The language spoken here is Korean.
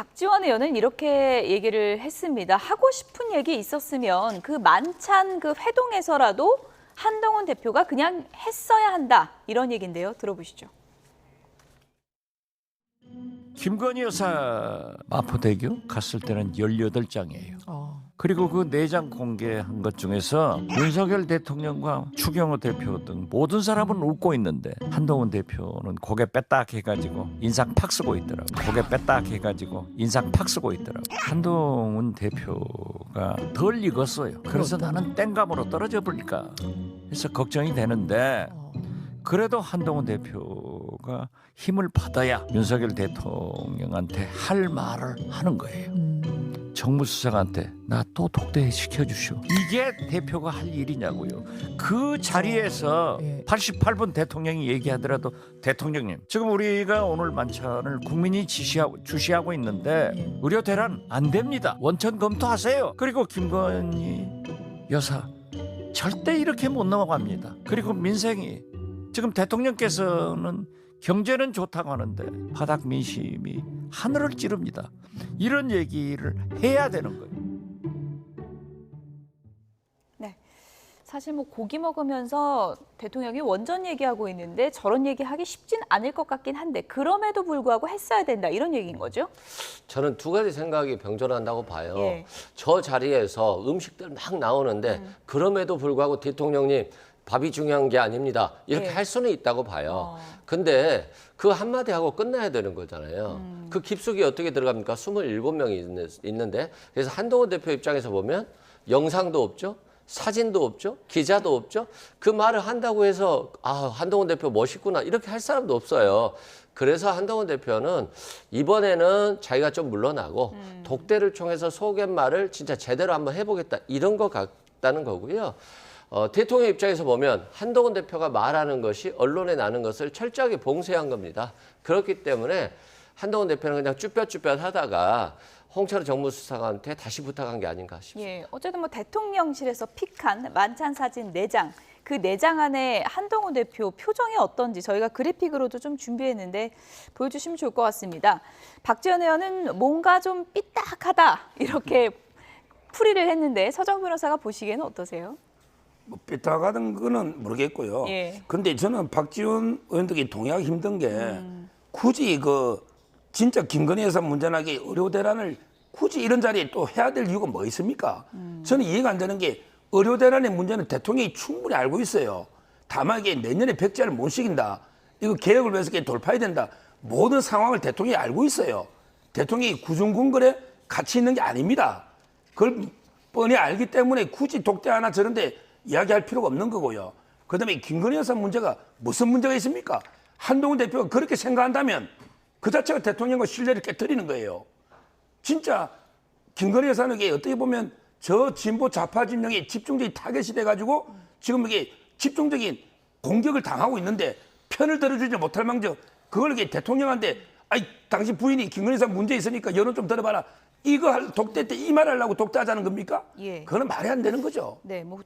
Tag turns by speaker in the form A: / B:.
A: 박지원 의원은 이렇게 얘기를 했습니다. 하고 싶은 얘기 있었으면 그 만찬 그 회동에서라도 한동훈 대표가 그냥 했어야 한다. 이런 얘기인데요. 들어보시죠.
B: 김건희 여사 마포대교 갔을 때는 18장이에요. 그리고 그 4장 공개한 것 중에서 윤석열 대통령과 추경호 대표 등 모든 사람은 웃고 있는데 한동훈 대표는 고개 빼딱 해가지고 인상 팍 쓰고 있더라고요. 고개 빼딱 해가지고 인상 팍 쓰고 있더라고요. 한동훈 대표가 덜 익었어요. 그래서 나는 땡감으로 떨어져 버릴까 해서 걱정이 되는데 그래도 한동훈 대표가 힘을 받아야 윤석열 대통령한테 할 말을 하는 거예요. 정무수석한테 나 또 독대 시켜주시오. 이게 대표가 할 일이냐고요. 그 자리에서 88분 대통령이 얘기하더라도 대통령님 지금 우리가 오늘 만찬을 국민이 주시하고 있는데 의료 대란 안 됩니다. 원천 검토하세요. 그리고 김건희 여사 절대 이렇게 못 넘어갑니다. 그리고 민생이 지금 대통령께서는 경제는 좋다고 하는데 바닥 민심이 하늘을 찌릅니다. 이런 얘기를 해야 되는 거예요.
A: 네, 사실 뭐 고기 먹으면서 대통령이 원전 얘기하고 있는데 저런 얘기하기 쉽진 않을 것 같긴 한데 그럼에도 불구하고 했어야 된다 이런 얘기인 거죠?
C: 저는 두 가지 생각이 병존한다고 봐요.
A: 예.
C: 저 자리에서 음식들 막 나오는데 그럼에도 불구하고 대통령님 밥이 중요한 게 아닙니다. 이렇게
A: 예.
C: 할 수는 있다고 봐요. 근데 그 한마디 하고 끝나야 되는 거잖아요. 그 깊숙이 어떻게 들어갑니까? 27명이 있는데 그래서 한동훈 대표 입장에서 보면 영상도 없죠. 사진도 없죠. 기자도 없죠. 그 말을 한다고 해서 아 한동훈 대표 멋있구나 이렇게 할 사람도 없어요. 그래서 한동훈 대표는 이번에는 자기가 좀 물러나고 독대를 통해서 속갯말을 진짜 제대로 한번 해보겠다 이런 것 같다는 거고요. 대통령 입장에서 보면 한동훈 대표가 말하는 것이 언론에 나는 것을 철저하게 봉쇄한 겁니다. 그렇기 때문에 한동훈 대표는 그냥 쭈뼛쭈뼛 하다가 홍철호 정무수석한테 다시 부탁한 게 아닌가 싶습니다.
A: 예, 어쨌든 뭐 대통령실에서 픽한 만찬 사진 4장, 그 4장 안에 한동훈 대표 표정이 어떤지 저희가 그래픽으로도 좀 준비했는데 보여주시면 좋을 것 같습니다. 박지원 의원은 뭔가 좀 삐딱하다 이렇게 풀이를 했는데 서정 변호사가 보시기에는 어떠세요?
D: 뭐 삐딱하던 거는 모르겠고요.
A: 예.
D: 근데 저는 박지원 의원들이 동의하기 힘든 게 굳이 그 진짜 김건희 여사 문제나게 의료 대란을 굳이 이런 자리에 또 해야 될 이유가 뭐 있습니까? 저는 이해가 안 되는 게 의료 대란의 문제는 대통령이 충분히 알고 있어요. 다만 이게 내년에 백지화를 못 시킨다. 이거 개혁을 위해서 돌파해야 된다. 모든 상황을 대통령이 알고 있어요. 대통령이 구중궁궐에 같이 있는 게 아닙니다. 그걸 뻔히 알기 때문에 굳이 독대 하나 저런데 이야기할 필요가 없는 거고요. 그다음에 김건희 여사 문제가 무슨 문제가 있습니까? 한동훈 대표가 그렇게 생각한다면 그 자체가 대통령과 신뢰를 깨뜨리는 거예요. 진짜 김건희 여사는 이게 어떻게 보면 저 진보 좌파 진영이 집중적인 타겟이 돼가지고 지금 이게 집중적인 공격을 당하고 있는데 편을 들어주지 못할 망정 그걸 이게 대통령한테 아이 당신 부인이 김건희 여사 문제 있으니까 여론 좀 들어봐라. 이거 독대 때 이 말 하려고 독대하자는 겁니까?
A: 예.
D: 그건 말이 안 되는 거죠.
A: 네, 뭐